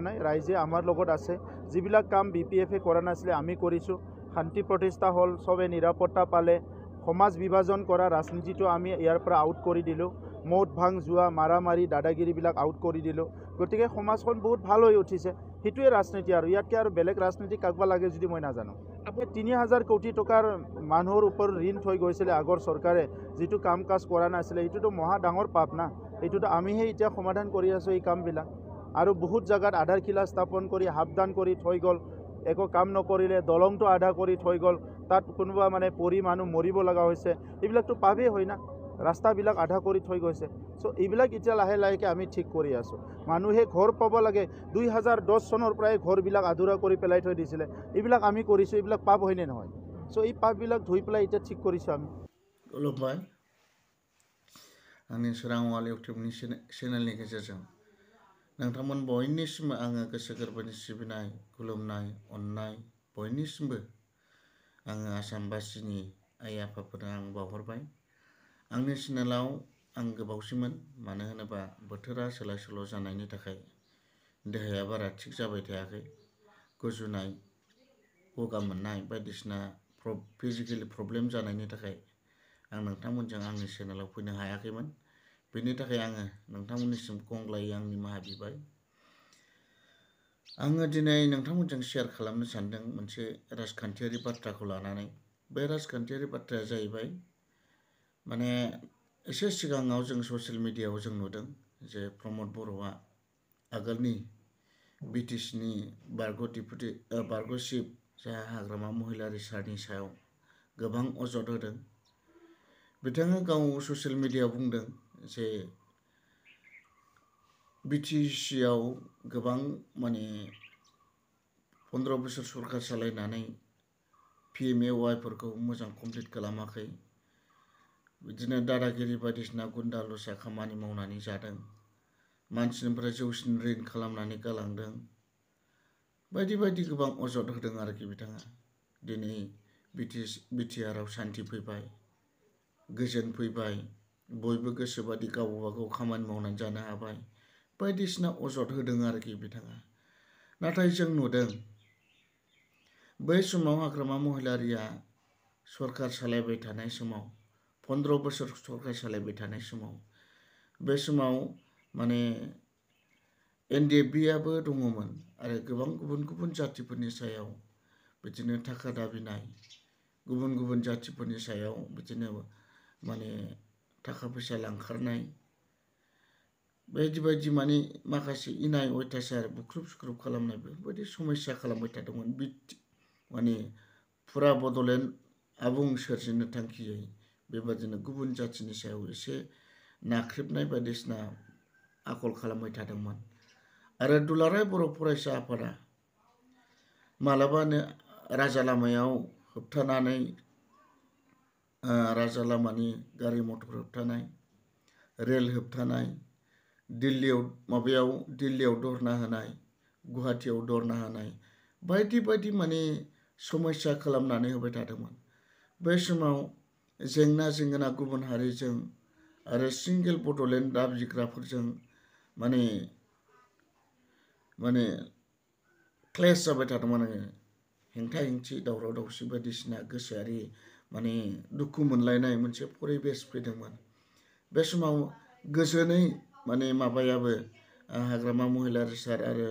নাই ৰাইজে আমাৰ লগত আছে যিবিলাক কাম BPF-এ কৰা নাছিলে আমি কৰিছোঁ শান্তি প্ৰতিষ্ঠা হ'ল সবে নিৰাপত্তা পালে সমাজ বিভাজন কৰা ৰাজনীতিটো আমি ইয়াৰ পৰা আউট কৰি দিলোঁ মদ ভাং জুৱা মাৰামাৰি দাদাগিৰিবিলাক আউট কৰি দিলোঁ গতিকে সমাজখন বহুত ভাল হৈ উঠিছে সেইটোৱে ৰাজনীতি আৰু ইয়াতকৈ আৰু বেলেগ ৰাজনীতি কাকবা লাগে যদি মই নাজানো আপুনি 3000 কোটি টকাৰ মানুহৰ ওপৰত ঋণ থৈ গৈছিলে আগৰ চৰকাৰে যিটো কাম কাজ কৰা নাছিলে এইটোতো মহা ডাঙৰ পাপ না এইটোতো আমিহে এতিয়া সমাধান কৰি আছোঁ এই কামবিলাক আৰু বহুত জাগাত আধাৰশিলা স্থাপন কৰি হাবদান কৰি থৈ গ'ল একো কাম নকৰিলে দলংটো আধা কৰি থৈ গ'ল তাত কোনোবা মানে পৰি মানুহ মৰিব লগা হৈছে এইবিলাকতো পাপেই হয় না ৰাস্তাবিলাক আধা কৰি থৈ গৈছে চ' এইবিলাক এতিয়া লাহে লাহেকৈ আমি ঠিক কৰি আছোঁ মানুহে ঘৰ পাব লাগে 2010 চনৰ পৰাই ঘৰবিলাক আধৰুৱা কৰি পেলাই থৈ দিছিলে এইবিলাক আমি কৰিছোঁ এইবিলাক পাপ হয়নে নহয় চ' এই পাপবিলাক ধুই পেলাই এতিয়া ঠিক কৰিছোঁ আমি खुलुमबाय आंनि सोरांवाल इउटुबनि चेनेलनि गेजेरजों नोंथांमोन बयनिसिमबो आङो गोसो गोरबोनि सिबिनाय खुलुमनाय अननाय बयनिसिमबो आङो आसामबासिनि आइ आफाफोरनो आं बावहरबाय आंनि चेनेलाव आं गोबावसिमोन मानो होनोबा बोथोरा सोलाय सोल' जानायनि थाखाय देहाया बारा थिग जाबाय थायाखै गुजुनाय गगा मोननाय बायदिसिना फिजिकेलि प्रब्लेम जानायनि थाखाय आं नोंथांमोनजों आंनि चेनेलाव फैनो हायाखैमोन बेनि थाखाय आङो नोंथांमोननिसिम गंग्लायै आंनि निमाहा बिबाय आङो दिनै नोंथांमोनजों शेयार खालामनो सानदों मोनसे राजखान्थियारि बाथ्राखौ लानानै बे राजखान्थियारि बाथ्राया जाहैबाय माने एसे सिगाङाव जों ससियेल मिडियायाव जों नुदों जे प्रमद बर'आ आगोलनि BTCनि बारग' चिफ जाहा हाग्रामा महिलारि सारनि सायाव गोबां अजद होदों बिथाङा गाव ससियेल मिडियायाव बुंदों जे BTCआव गोबां माने 15 बोसोर सरकार सालायनानै PMAYफोरखौ मोजां कमप्लिट खालामाखै बिदिनो दादागिरि बायदिसिना गुन्दा लसा खामानि मावनानै जादों मानसिनिफ्राय जौसिन ऋण खालामनानै गालांदों बायदि बायदि गोबां अजद होदों आरोखि बिथाङा दिनै BTRआव शान्ति फैबाय गोजोन फैबाय बयबो गोसोबादि गावबा गाव खामानि मावनानै जानो हाबाय बायदिसिना अजद होदों आरोखि बिथाङा नाथाय जों नुदों बै समाव हाग्रामा महिलारिया सरकार सालायबाय थानाय समाव 15 बोसोर सरकार सालायबाय थानाय समाव बे समाव माने NDFBआबो दङमोन आरो गोबां गुबुन गुबुन जातिफोरनि सायाव बिदिनो थाखा दाबिनाय गुबुन गुबुन जातिफोरनि सायाव बिदिनो माने थाखा फैसा लांखारनाय बायदि बायदि माने माखासे इनाय अयथासार बुख्रुब सुख्रुब खालामनाय बेफोरबायदि समस्या खालामबाय थादोंमोन माने फुरा बड'लेण्ड आबुं सोरजिनो थांखियै बेबादिनो गुबुन जातिनि सायाव एसे नाख्रेबनाय बायदिसिना आखल खालामबाय थादोंमोन आरो दुलाराय बर' फरायसा आफादा मालाबानो राजा लामायाव होबथानानै राजा लामानि गारि मटर होबथानाय रेल होबथानाय दिल्लीयाव धरना होनाय गुवाहाटीयाव धरना होनाय बायदि बायदि माने समस्या खालामनानै होबाय थादोंमोन बे समाव जेंना जेंगोना गुबुन हारिजों आरो सिंगेल बड'लेण्ड दाबिग्राफोरजों माने क्लेश जाबाय थादोंमोन हेंथा हेंथि दावराव दावसि बायदिसिना गोसोआरि माने दुखु मोनलायनाय मोनसे परिबेस फैदोंमोन बे समाव गोजोनै माने माबायाबो हाग्रामा महिलारि सार आरो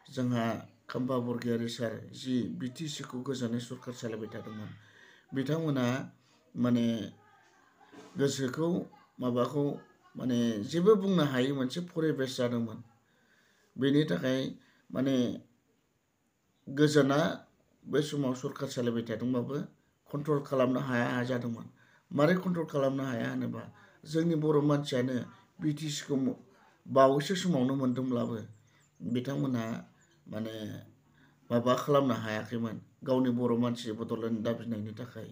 जोंहा खाम्फा बरगयारी सार जि BTCखौ गोजोनै सरकार सालायबाय थादोंमोन बिथांमोना माने गोसोखौ माबाखौ माने जेबो बुंनो हायै मोनसे परिबेस जादोंमोन बेनि थाखाय माने गोजोना बे समाव सरकार सालायबाय थादोंबाबो कन्ट्रल खालामनो हाया जादोंमोन मारै कन्ट्रल खालामनो हाया होनोबा जोंनि बर' मानसियानो BTCखौ बावैसो समावनो मोनदोंब्लाबो बिथांमोनहा माने माबा खालामनो हायाखैमोन गावनि बर' मानसि बड'लेण्ड दाबिनायनि थाखाय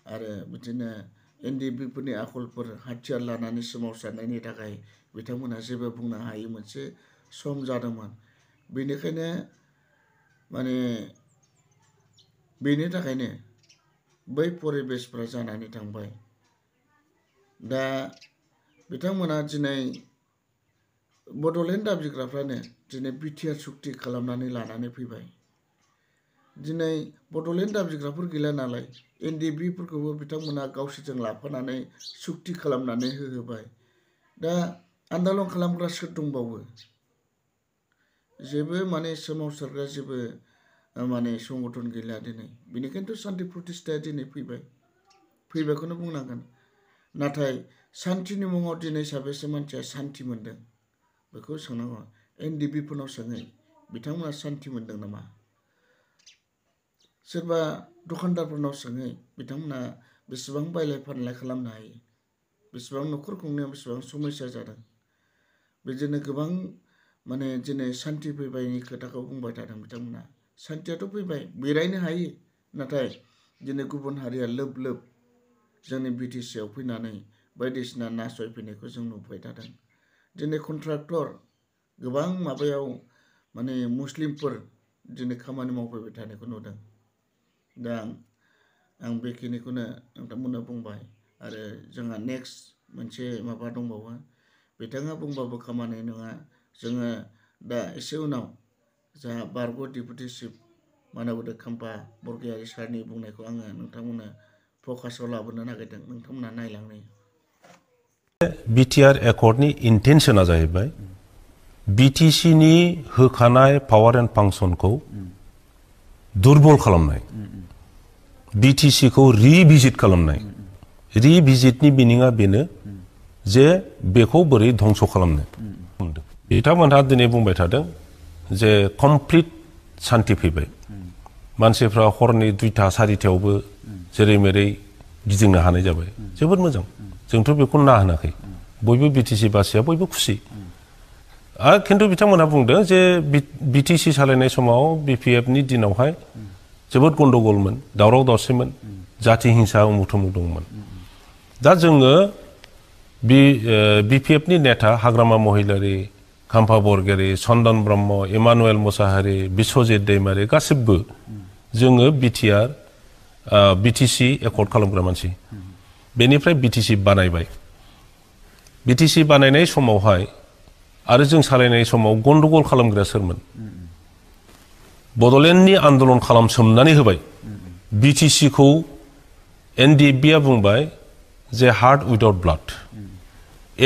आरो बिदिनो NDFBफोरनि आखलफोर हाथियार लानानै सोमावसारनायनि थाखाय बिथांमोनहा जेबो बुंनो हायै मोनसे सम जादोंमोन बेनिखायनो माने बेनि थाखायनो बै परिबेसफोरा जानानै थांबाय दा बिथांमोना दिनै बड'लेण्ड दाबिग्राफ्रानो दिनै बिटिआर सुक्ति खालामनानै लानानै फैबाय दिनै बड'लेण्ड दाबिग्राफोर गैला नालाय एनडिएफबिफोरखौबो बिथांमोना गावसोरजों लाफानानै सुक्ति खालामनानै होहोबाय दा आन्दलन खालामग्रा सोर दंबावो जेबो माने सोमावसारग्रा जेबो माने संगठन गैला दिनै बेनिखायनोथ' सान्ति प्रतिष्ठाया दिनै फैबायखौनो बुंनांगोन नाथाय सान्तिनि मुङाव दिनै साबेसे मानसिया सान्ति मोन्दों बेखौ सोंनांगौ एनडिएफबिफोरनाव सोङै बिथांमोना सान्ति मोन्दों नामा सोरबा दखानदारफोरनाव सोङै बिथांमोना बेसेबां बायलाय फानलाय खालामनो हायो बेसेबां न'खर खुंनायाव बेसेबां समस्या जादों बिदिनो गोबां माने दिनै सान्ति फैबायनि खोथाखौ बुंबाय थादों बिथांमोना सान्तियाथ' फैबाय बेरायनो हायो नाथाय दिनै गुबुन हारिया लोब लोब जोंनि बिटिसिआव फैनानै बायदिसिना नासयफैनायखौ जों नुबाय थादों दिनै कन्ट्राक्टर गोबां माबायाव माने मुस्लिमफोर दिनै खामानि मावफैबाय थानायखौ नुदों दा आं बेखिनिखौनो नोंथांमोननो बुंबाय आरो जोंहा नेक्स्ट मोनसे माबा दंबावो बिथाङा बुंबाबो खामानि नङा जोङो दा एसे उनाव जोंहा बारग' डिपुटि चिफ मानबोधो खाम्फा बरगयारी सारनि बुंनायखौ आङो नोंथांमोननो फकासाव लाबोनो नागिरदों नोंथांमोना नायलांनाय बिटिआर एकर्डनि इन्टेनसना जाहैबाय बिटिसिनि होखानाय पावार एन्ड फांसनखौ दुर्बल खालामनाय बिटिसिखौ रिभिजिट खालामनाय रिभिजिटनि मिनिङा बेनो जे बेखौ बोरै धंस खालामनो बिथांमोनहा दिनै बुंबाय थादों जे कमप्लिट सान्ति फैबाय मानसिफ्रा हरनि 2टा 4टायावबो जेरै मेरै गिदिंनो हानाय जाबाय जोबोद मोजां जोंथ' बेखौ ना होनाखै बयबो बिटिसि बासिया बयबो खुसि आरो खिन्थु बिथांमोनहा बुंदों जे बिटिसि सालायनाय समाव बिपिएफनि दिनावहाय जोबोद गन्डगलमोन दावराव दावसिमोन जाति हिंसा उमुक थुमुक दंमोन दा जोङो बिपिएफनि नेता हाग्रामा महिलारी खाम्फा बरगयारी चन्दन ब्रह्म इमानुएल मुसाहारि बिश्वजित दैमारी गासिबो जोङो बिटिसि एकर्ड खालामग्रा मानसि बेनिफ्राय बिटिसि बानायबाय बिटिसि बानायनाय समावहाय आरो जों सालायनाय समाव गन्डगल खालामग्रा सोरमोन बड'लेण्डनि आन्दलन खालामसोमनानै होबाय बिटिसिखौ एनडिएफबिआ बुंबाय जे हार्ट उइदाउट ब्लाड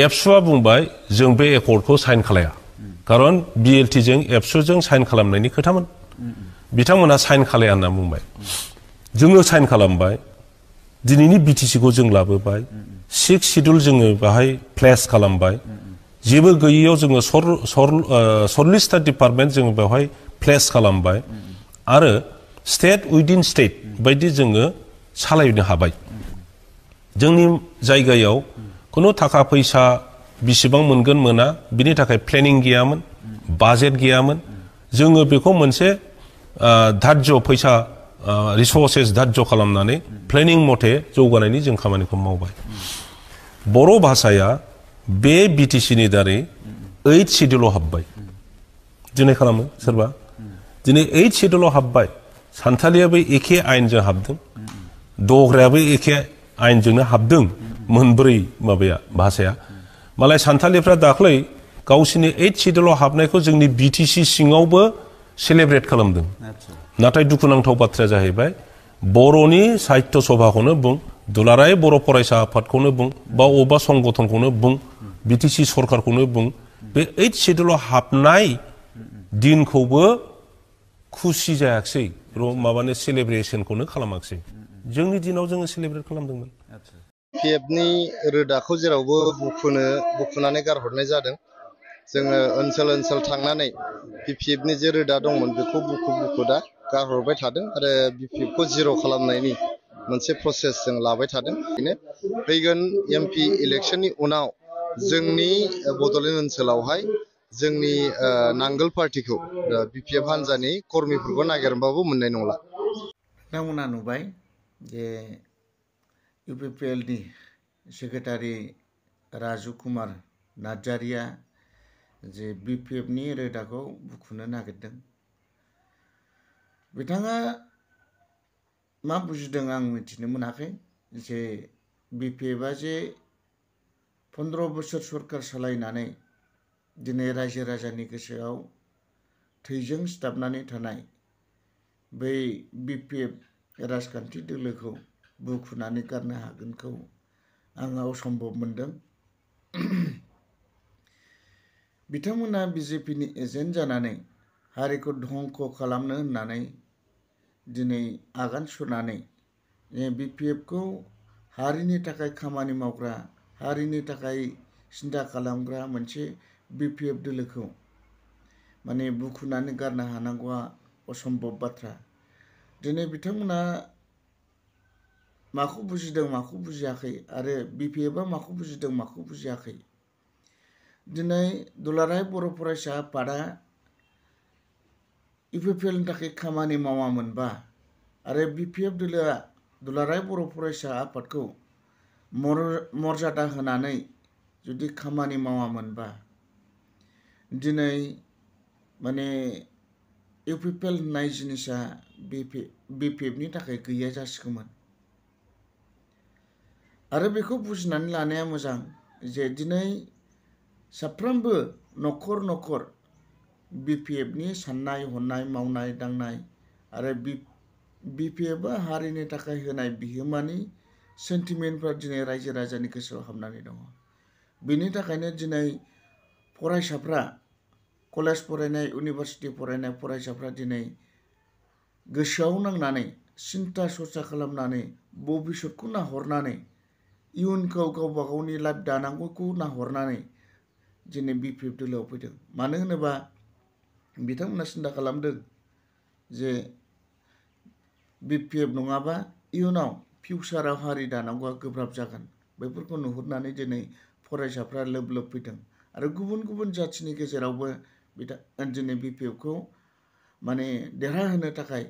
एबसुआ बुंबाय जों बे एकर्डखौ साइन खालाया खारन बिएलटिजों एबसुजों साइन खालामनायनि खोथामोन बिथांमोना साइन खालाया होनना बुंबाय जोङो साइन खालामबाय दिनैनि बिटिसिखौ जों लाबोबाय 6 शिड्युल जोङो बाहाय प्लेस खालामबाय जेबो गैयैयाव जोङो 40टा डिपार्टमेन्ट जोङो बेवहाय प्लेस खालामबाय आरो स्टेट उइदिन स्टेट बायदि जोङो सालायनो हाबाय जोंनि जायगायाव खुनु थाखा फैसा बिसिबां मोनगोन मोना बिनि थाखाय प्लेनिं गैयामोन बाजेट गैयामोन जोङो बेखौ मोनसे धार्य फैसा रिसोर्सेस धार्य खालामनानै प्लेनिं मथे जौगानायनि जों खामानिखौ मावबाय बर' भाषाया बे बिटिसिनि दारै 8 शिड्युलाव हाबबाय दिनै खालामो सोरबा दिनै 8 शिड्युलाव हाबबाय सानथालियाबो एखे आयेनजों हाबदों दग्रायाबो एखे आयेनजोंनो हाबदों मोनब्रै माबाया भाषाया मालाय सानथालिफ्रा दाख्लै गावसिनि 8 शिड्युलाव हाबनायखौ जोंनि बिटिसि सिङावबो सेलेब्रेट खालामदों नाथाय दुखुनांथाव बाथ्राया जाहैबाय बर'नि साहित्य सभाखौनो बुं दुलाराय बर' फरायसा आफादखौनो बुं बा अबेबा संगठनखौनो बुं बिटिसि सरकारखौनो बुं बे 8 शिड्युलाव हाबनाय दिनखौबो खुसि जायाखिसै माबानि सेलेब्रेसनखौनो खालामाखिसै जोंनि दिनाव जोङो सेलेब्रेट खालामदोंमोन बिपिएफनि रोदाखौ जेरावबो बुखुनानै गारहरनाय जादों जोङो ओनसोल थांनानै बिपिएफनि जे रोदा दंमोन बेखौ बुखु दा गारहरबाय थादों आरो बिपिएफखौ जिर' खालामनायनि मोनसे प्रसेस जों लाबाय थादों बेनो फैगोन एमपि इलेक्सननि उनाव जोंनि बड'लेण्ड ओनसोलावहाय जोंनि नांगोल पार्टिखौ बिपिएफ हान्जानि कर्मिफोरखौ नागिरबाबो मोननाय नंला नोंथांमोना नुबाय जे इउपिपिएलनि सेक्रेटारि राजु कुमार नार्जारिया जे बिपिएफनि रोदाखौ बुखुनो नागिरदों बिथाङा मा बुजिदों आं मिथिनो मोनाखै जे बिपिएफआ जे 15 बोसोर सरकार सालायनानै दिनै रायजो राजानि गोसोआव थैजों सिथाबनानै थानाय बै BPF राजखान्थि दोलोखौ बुखुनानै गारनो हागोनखौ आङो असम्भब मोनदों। बिथांमोना BJPनि एजेन्ट जानानै हारिखौ धंख खालामनो होननानै दिनै आगान सुरनानै BPFखौ हारिनि थाखाय खामानि मावग्रा, हारिनि थाखाय सिन्था खालामग्रा मोनसे BPF दोलोखौ माने बुखुनानै गारनो हानांगौआ असम्भब बाथ्रा। दिनै बिथांमोना माखौ बुजिदों माखौ बुजियाखै आरो BPFआ माखौ बुजिदों माखौ बुजियाखै। दिनै दुलाराय बर' फरायसा आफादा UPPLनि थाखाय खामानि मावामोनबा आरो BPF दोलोआ दुलाराय बर' फरायसा आफादखौ मर्यादा होनानै जुदि खामानि मावामोनबा दिनै माने UPPL होननाय जिनिसा BPFनि थाखाय गैया जासिगौमोन। आरो बेखौ बुजिनानै लानाया मोजां जे दिनै साफ्रोमबो न'खर न'खर BPFनि साननाय हनाय मावनाय दांनाय आरो BPFआ हारिनि थाखाय होनाय बिहोमानि सेन्टिमेन्टफ्रा दिनै रायजो राजानि गोसोआव हाबनानै दङ। बेनि थाखायनो दिनै फरायसाफ्रा कलेज फरायनाय इउनिभारसिटि फरायनाय फरायसाफ्रा दिनै गोसोआव नांनानै सिन्था सरसा खालामनानै भबिष्यतखौ नाहरनानै इयुनखौ गावबा गावनि लाइफ दानांगौखौ नाहरनानै दिनै BPF दोलोआव फैदों। मानो होनोबा बिथांमोना सिन्था खालामदों जे BPF नङाबा इयुनाव फिउचाराव हारि दानांगौआ गोब्राब जागोन। बेफोरखौ नुहुरनानै दिनै फरायसाफ्रा लोब लोब फैदों आरो गुबुन गुबुन जाथिनि गेजेरावबो दिनै BPFखौ माने देरहाहोनो थाखाय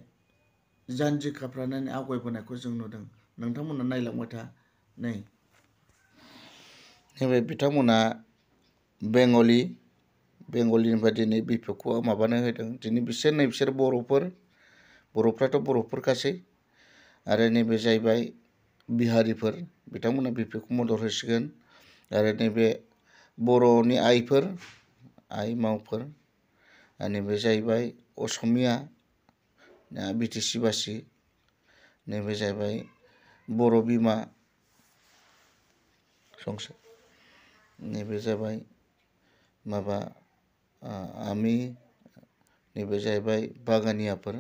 जानजि खाफ्रानानै आवगायबोनायखौ जों नुदों। नोंथांमोना नायलांबाय था नै नैबे बिथांमोना बेंगलिनिफ्राय दिनै BPFखौ माबानो होदों। दिनै बिसोर बर'फ्राथ' बर'फोरखासै आरो नैबे जाहैबाय बिहारिफोर बिथांमोना BPFखौ मदद होसिगोन आरो नैबे बर'नि आइ मावफोर नैबे जाहैबाय असमिया BTC बासि नैबे जाहैबाय बर' बिमा संसार नैबे जाबाय माबा आमि नैबे जाहैबाय बागानियाफोर